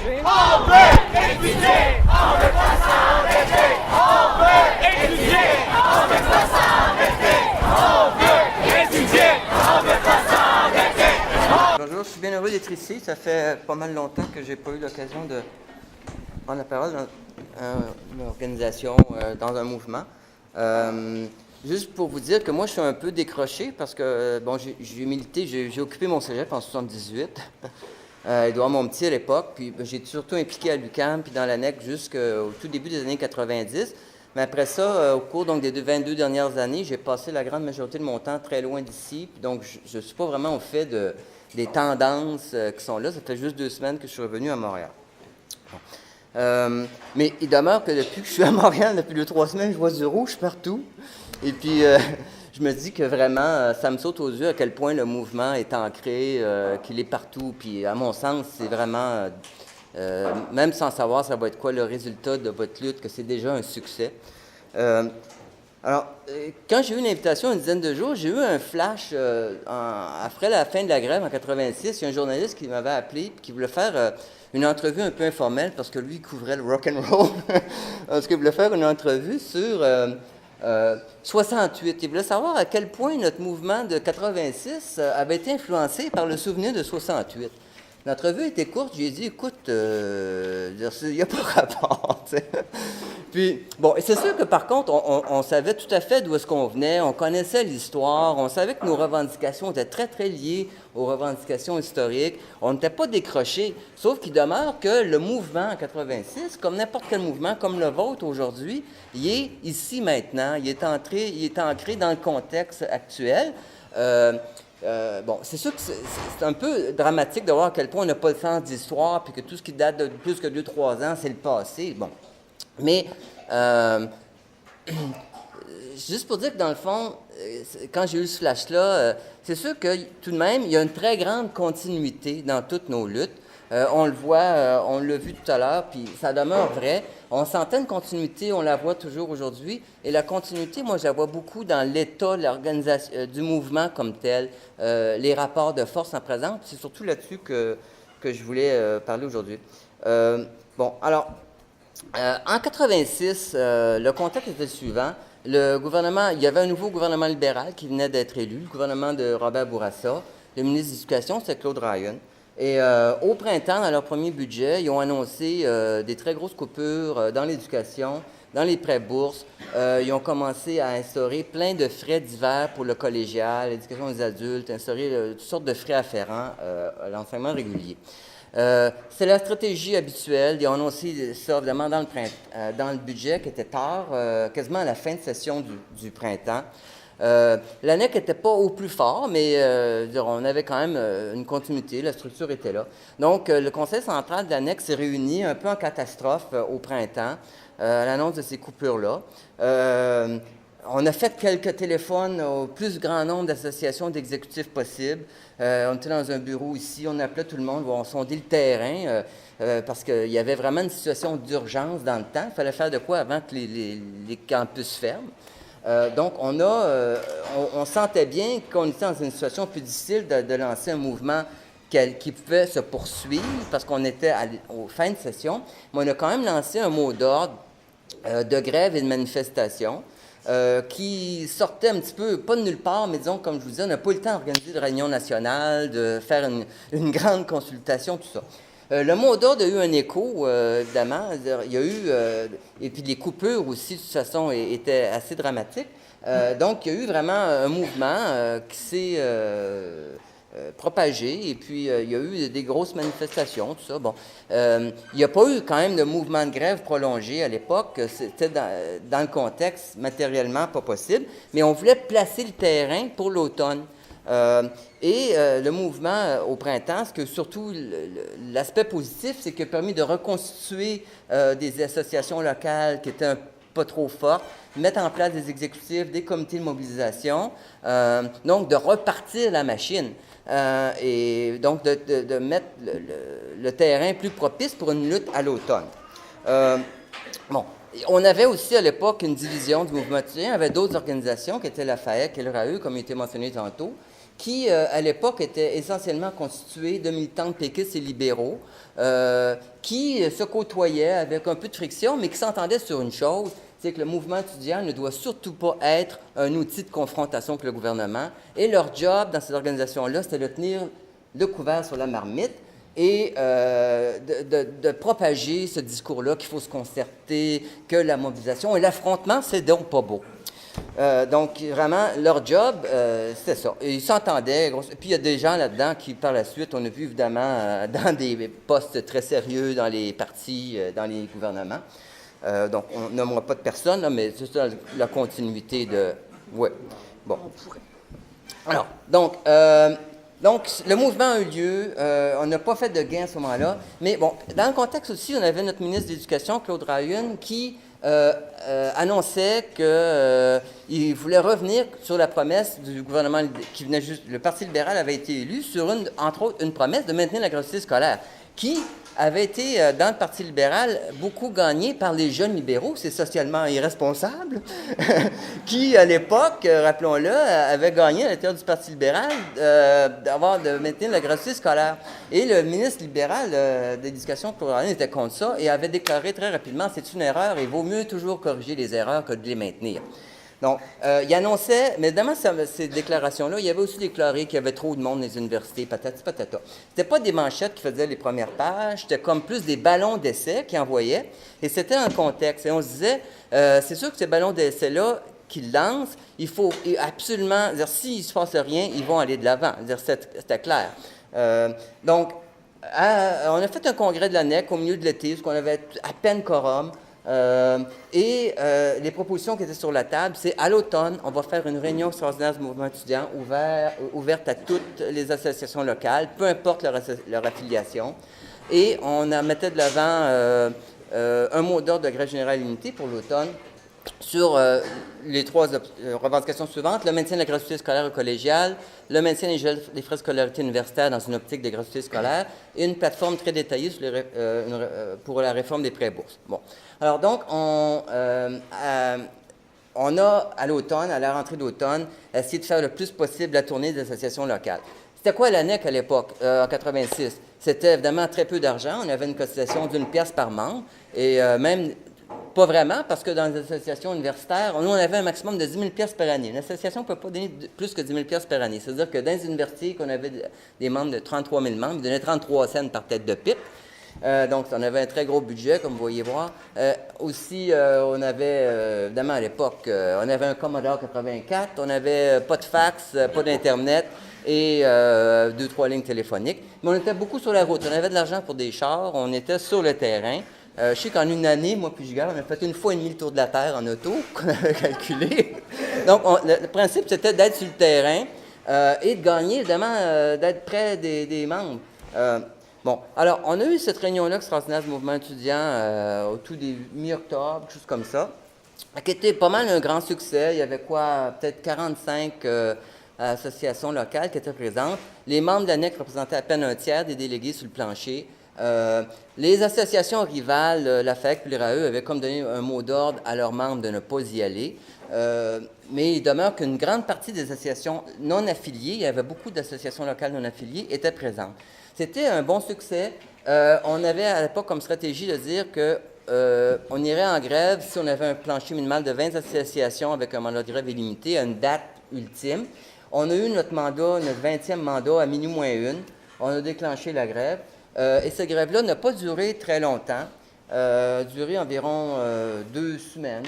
On veut étudier, on veut pas s'endetter. On veut étudier, on veut pas s'endetter. On veut étudier, on veut pas s'endetter. Bonjour, je suis bien heureux d'être ici. Ça fait pas mal longtemps que j'ai pas eu l'occasion de prendre la parole dans une organisation, dans un mouvement. Juste pour vous dire que moi, je suis un peu décroché parce que, bon, j'ai milité, j'ai occupé mon cégep en 78. Édouard Montpetit à l'époque, puis j'ai surtout impliqué à l'UQAM puis dans l'ANEC jusqu'au tout début des années 90. Mais après ça, au cours donc, des 22 dernières années, j'ai passé la grande majorité de mon temps très loin d'ici. Puis donc, je ne suis pas vraiment au fait des tendances qui sont là. Ça fait juste 2 semaines que je suis revenu à Montréal. Bon. Mais il demeure que depuis que je suis à Montréal, depuis 2-3 semaines, je vois du rouge partout. Et puis, je me dis que vraiment, ça me saute aux yeux à quel point le mouvement est ancré, qu'il est partout. Puis, à mon sens, c'est vraiment, même sans savoir ça va être quoi le résultat de votre lutte, que c'est déjà un succès. Alors, quand j'ai eu une invitation une dizaine de jours, j'ai eu un flash après la fin de la grève en 86. Il y a un journaliste qui m'avait appelé et qui voulait faire une entrevue un peu informelle parce que lui, il couvrait le rock'n'roll. Parce qu'il voulait faire une entrevue sur 68. Il voulait savoir à quel point notre mouvement de 86 avait été influencé par le souvenir de 68. L'entrevue était courte, j'ai dit, écoute, il n'y a pas rapport. T'sais. Puis, bon, et c'est sûr que par contre, on savait tout à fait d'où est-ce qu'on venait, on connaissait l'histoire, on savait que nos revendications étaient très, très liées aux revendications historiques, on n'était pas décrochés, sauf qu'il demeure que le mouvement en 86, comme n'importe quel mouvement, comme le vôtre aujourd'hui, il est ici maintenant, il est ancré dans le contexte actuel. Bon, c'est sûr que c'est un peu dramatique de voir à quel point on n'a pas le sens d'histoire, puis que tout ce qui date de plus que 2-3 ans, c'est le passé. Bon. Mais, juste pour dire que dans le fond, quand j'ai eu ce flash-là, c'est sûr que tout de même, il y a une très grande continuité dans toutes nos luttes. On le voit, on l'a vu tout à l'heure, puis ça demeure vrai. On sentait une continuité, on la voit toujours aujourd'hui. Et la continuité, moi, je la vois beaucoup dans l'état, l'organisation du mouvement comme tel, les rapports de force en présence. C'est surtout là-dessus que je voulais parler aujourd'hui. Bon, alors, en 86, le contexte était le suivant. Le gouvernement, il y avait un nouveau gouvernement libéral qui venait d'être élu, le gouvernement de Robert Bourassa. Le ministre de l'Éducation, c'était Claude Ryan. Et au printemps, dans leur premier budget, ils ont annoncé des très grosses coupures dans l'éducation, dans les prêts bourses. Ils ont commencé à instaurer plein de frais divers pour le collégial, l'éducation des adultes, instaurer toutes sortes de frais afférents à l'enseignement régulier. C'est la stratégie habituelle. Ils ont annoncé ça, évidemment, dans le budget qui était tard, quasiment à la fin de session du printemps. L'ANEC n'était pas au plus fort, mais on avait quand même une continuité, la structure était là. Donc, le conseil central de l'ANEC s'est réuni un peu en catastrophe au printemps, à l'annonce de ces coupures-là. On a fait quelques téléphones au plus grand nombre d'associations d'exécutifs possibles. On était dans un bureau ici, on appelait tout le monde, on sondait le terrain, parce qu'il y avait vraiment une situation d'urgence dans le temps. Il fallait faire de quoi avant que les campus ferment. Donc, on sentait bien qu'on était dans une situation plus difficile de lancer un mouvement qui pouvait se poursuivre parce qu'on était aux fins de session. Mais on a quand même lancé un mot d'ordre de grève et de manifestation qui sortait un petit peu, pas de nulle part, mais disons, comme je vous disais, on n'a pas eu le temps d'organiser de réunion nationale, de faire une grande consultation, tout ça. Le mot d'ordre a eu un écho, évidemment. Il y a eu, et puis les coupures aussi, de toute façon, étaient assez dramatiques. Donc, il y a eu vraiment un mouvement qui s'est propagé, et puis il y a eu des grosses manifestations, tout ça. Bon, il n'y a pas eu quand même de mouvement de grève prolongé à l'époque. C'était dans le contexte matériellement pas possible, mais on voulait placer le terrain pour l'automne. Le mouvement au printemps, ce que surtout l'aspect positif, c'est qu'il a permis de reconstituer des associations locales qui étaient pas trop fortes, mettre en place des exécutifs, des comités de mobilisation, donc de repartir la machine et donc de mettre le terrain plus propice pour une lutte à l'automne. Bon. On avait aussi à l'époque une division du mouvement étudiant. Il y avait d'autres organisations qui étaient la FAEC et le RAE, comme il a été mentionné tantôt, qui, à l'époque, étaient essentiellement constituées de militants péquistes et libéraux qui se côtoyaient avec un peu de friction, mais qui s'entendaient sur une chose, c'est que le mouvement étudiant ne doit surtout pas être un outil de confrontation avec le gouvernement. Et leur job dans ces organisations-là, c'était de tenir le couvert sur la marmite et de propager ce discours-là qu'il faut se concerter, que la mobilisation et l'affrontement, c'est donc pas beau. Donc, vraiment, leur job, c'était ça. Et ils s'entendaient. Puis, il y a des gens là-dedans qui, par la suite, on a vu évidemment dans des postes très sérieux dans les partis, dans les gouvernements. Donc, on nommera pas de personne, là, mais c'est ça la continuité de... Oui. Bon. Alors, donc, le mouvement a eu lieu. On n'a pas fait de gain à ce moment-là. Mais bon, dans le contexte aussi, on avait notre ministre de l'Éducation, Claude Ryan, qui annonçait qu'il voulait revenir sur la promesse du gouvernement qui venait juste... Le Parti libéral avait été élu sur, entre autres, une promesse de maintenir la gratuité scolaire, qui avait été, dans le Parti libéral, beaucoup gagné par les jeunes libéraux, c'est socialement irresponsable, qui, à l'époque, rappelons-le, avait gagné à l'intérieur du Parti libéral de maintenir la gratuité scolaire. Et le ministre libéral de l'Éducation, Claude Ryan, était contre ça et avait déclaré très rapidement « c'est une erreur, il vaut mieux toujours corriger les erreurs que de les maintenir ». Donc, il annonçait, mais dans ces déclarations-là, il avait aussi déclaré qu'il y avait trop de monde dans les universités, patati patata. C'était pas des manchettes qui faisaient les premières pages, c'était comme plus des ballons d'essai qu'il envoyait, et c'était un contexte. Et on se disait, c'est sûr que ces ballons d'essai-là qu'ils lancent, il faut absolument, s'il ne se passe rien, ils vont aller de l'avant. C'était clair. Donc, on a fait un congrès de l'ANEC au milieu de l'été, parce qu'on avait à peine quorum. Les propositions qui étaient sur la table, c'est à l'automne, on va faire une réunion extraordinaire du mouvement étudiant ouverte à toutes les associations locales, peu importe leur affiliation. Et on mettait de l'avant un mot d'ordre de grève générale unité pour l'automne sur les trois revendications suivantes: le maintien de la gratuité scolaire collégiale, le maintien des frais de scolarité universitaire dans une optique de gratuité scolaire et une plateforme très détaillée sur pour la réforme des prêts bourses. Bon. Alors donc, on a, à l'automne, à la rentrée d'automne, essayé de faire le plus possible la tournée des associations locales. C'était quoi l'ANEC à l'époque, en 86? C'était évidemment très peu d'argent. On avait une cotisation d'1 pièce par membre et même... Pas vraiment, parce que dans les associations universitaires, nous, on avait un maximum de 10 000 pièces par année. Une association ne peut pas donner plus que 10 000 pièces par année. C'est-à-dire que dans les universités, qu'on avait des membres de 33 000 membres, ils donnaient 33 cents par tête de pipe. Donc, on avait un très gros budget, comme vous voyez voir. Aussi, on avait, évidemment, à l'époque, on avait un Commodore 84, on n'avait pas de fax, pas d'Internet et 2-3 lignes téléphoniques. Mais on était beaucoup sur la route. On avait de l'argent pour des chars, on était sur le terrain. Je sais qu'en une année, moi puis Giguère, on a fait 1,5 fois le tour de la Terre en auto, qu'on avait calculé. Donc, le principe, c'était d'être sur le terrain et de gagner, évidemment, d'être près des membres. Bon, alors, on a eu cette réunion-là extraordinaire du mouvement étudiant au tout début, mi-octobre, quelque chose comme ça, qui était pas mal un grand succès. Il y avait quoi, peut-être 45 associations locales qui étaient présentes. Les membres de l'ANEC représentaient à peine un tiers des délégués sur le plancher. Les associations rivales, la FAEC et l'IRAE, avaient comme donné un mot d'ordre à leurs membres de ne pas y aller. Mais il demeure qu'une grande partie des associations non affiliées, il y avait beaucoup d'associations locales non affiliées, étaient présentes. C'était un bon succès. On avait à l'époque comme stratégie de dire qu'on irait en grève si on avait un plancher minimal de 20 associations avec un mandat de grève illimité à une date ultime. On a eu notre 20e mandat à minuit moins une. On a déclenché la grève. Et cette grève-là n'a pas duré très longtemps, duré environ 2 semaines.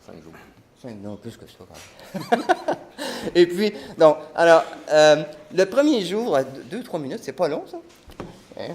5 jours. Non, plus que ça. Et puis, donc, alors, le premier jour, 2-3 minutes, c'est pas long, ça? Hein?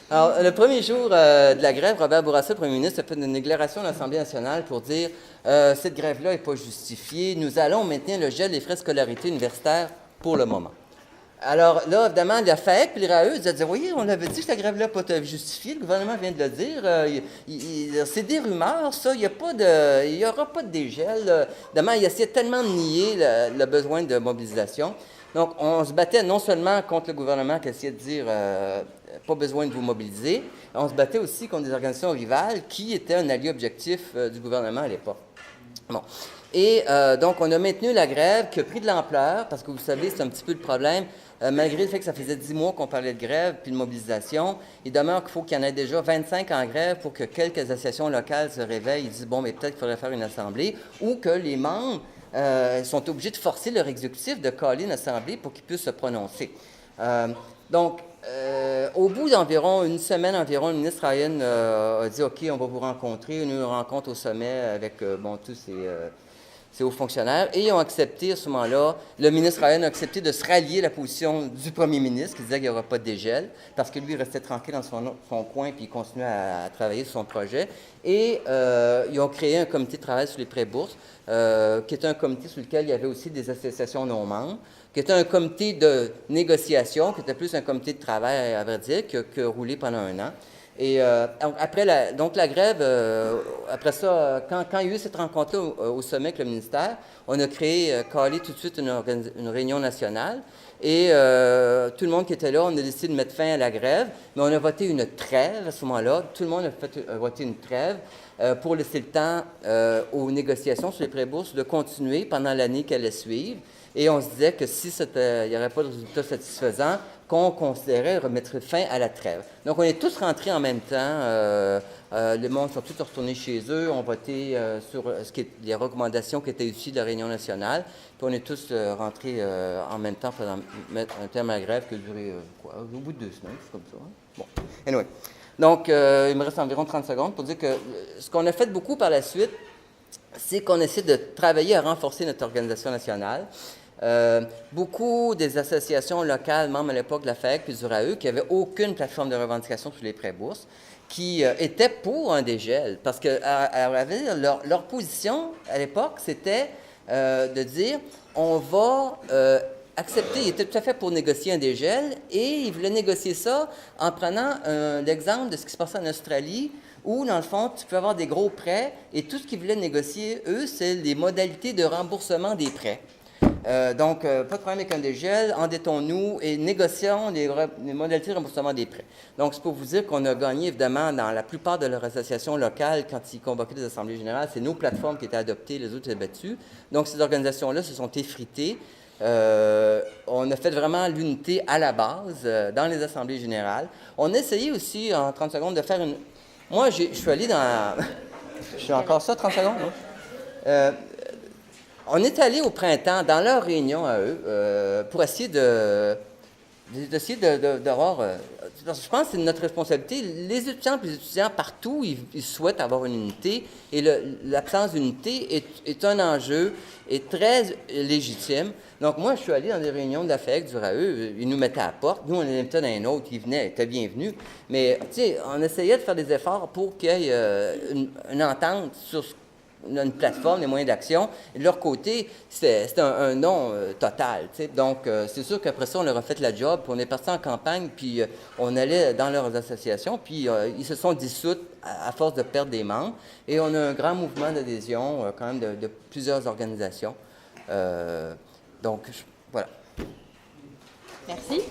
Alors, le premier jour de la grève, Robert Bourassa, le premier ministre, a fait une déclaration à l'Assemblée nationale pour dire cette grève-là n'est pas justifiée, nous allons maintenir le gel des frais de scolarité universitaire pour le moment. Alors là, évidemment, la FAEC et l'IRAE disaient, oui, on avait dit que la grève-là n'est pas justifiée, le gouvernement vient de le dire, c'est des rumeurs, ça, il n'y aura pas de dégel. Évidemment, il essayait tellement de nier le besoin de mobilisation. Donc, on se battait non seulement contre le gouvernement qui essayait de dire, pas besoin de vous mobiliser, on se battait aussi contre des organisations rivales qui étaient un allié objectif du gouvernement à l'époque. Bon. Et donc, on a maintenu la grève qui a pris de l'ampleur, parce que vous savez, c'est un petit peu le problème. Malgré le fait que ça faisait 10 mois qu'on parlait de grève puis de mobilisation, il demeure qu'il faut qu'il y en ait déjà 25 en grève pour que quelques associations locales se réveillent et disent, bon, mais peut-être qu'il faudrait faire une assemblée, ou que les membres sont obligés de forcer leur exécutif de caler une assemblée pour qu'ils puissent se prononcer. Donc, au bout d'environ une semaine environ, le ministre Ryan a dit, OK, on va vous rencontrer, une rencontre au sommet avec, tous ces hauts fonctionnaires, et ils ont accepté à ce moment-là, le ministre Ryan a accepté de se rallier à la position du premier ministre qui disait qu'il n'y aura pas de dégel, parce que lui, il restait tranquille dans son coin, puis il continuait à travailler sur son projet. Et ils ont créé un comité de travail sur les prêts-bourses, qui était un comité sur lequel il y avait aussi des associations non-membres, qui était un comité de négociation, qui était plus un comité de travail, à vrai dire, qui a roulé pendant un an. Et après la grève, après ça, quand il y a eu cette rencontre-là au sommet avec le ministère, on a calé tout de suite une réunion nationale. Et tout le monde qui était là, on a décidé de mettre fin à la grève, mais on a voté une trêve à ce moment-là. Tout le monde a voté une trêve pour laisser le temps aux négociations sur les prêts-bourses de continuer pendant l'année qui allait suivre. Et on se disait que si il n'y aurait pas de résultat satisfaisant, qu'on considérait remettre fin à la trêve. Donc, on est tous rentrés en même temps. Les membres sont tous retournés chez eux, ont voté sur les recommandations qui étaient issues de la Réunion nationale. Puis, on est tous rentrés en même temps pour mettre un terme à la grève qui a duré, au bout de 2 semaines, c'est comme ça. Hein? Bon, anyway. Donc, il me reste environ 30 secondes pour dire que ce qu'on a fait beaucoup par la suite, c'est qu'on essaie de travailler à renforcer notre organisation nationale. Beaucoup des associations locales, membres à l'époque de la FAEC puis du RAE, qui n'avaient aucune plateforme de revendication sur les prêts-bourses, qui étaient pour un dégel. Parce que, à vrai dire, leur position, à l'époque, c'était de dire, on va accepter, ils étaient tout à fait pour négocier un dégel, et ils voulaient négocier ça en prenant l'exemple de ce qui se passait en Australie, où, dans le fond, tu peux avoir des gros prêts, et tout ce qu'ils voulaient négocier, eux, c'est les modalités de remboursement des prêts. Donc, pas de problème avec un dégel, endettons-nous et négocions les modalités de remboursement des prêts. Donc, c'est pour vous dire qu'on a gagné, évidemment, dans la plupart de leurs associations locales, quand ils convoquaient des assemblées générales, c'est nos plateformes qui étaient adoptées, les autres étaient battues. Donc, ces organisations-là se sont effritées. On a fait vraiment l'unité à la base dans les assemblées générales. On a essayé aussi, en 30 secondes, de faire une... Moi, je suis allé dans... Je suis encore ça, 30 secondes? Non? On est allé au printemps dans leur réunion à eux pour essayer d'avoir... je pense que c'est notre responsabilité. Les étudiants partout, ils souhaitent avoir une unité et l'absence d'unité est un enjeu et très légitime. Donc, moi, je suis allé dans des réunions de la FAEC du RAE, ils nous mettaient à la porte. Nous, on les invitait dans un autre, ils venaient, ils étaient bienvenus. Mais, tu sais, on essayait de faire des efforts pour qu'il y ait une entente sur une plateforme, des moyens d'action. Et de leur côté, c'était un non total. T'sais. Donc, c'est sûr qu'après ça, on leur a fait la job, puis on est parti en campagne, puis on allait dans leurs associations, puis ils se sont dissoutes à force de perdre des membres. Et on a un grand mouvement d'adhésion, quand même, de plusieurs organisations. Donc, voilà. Merci.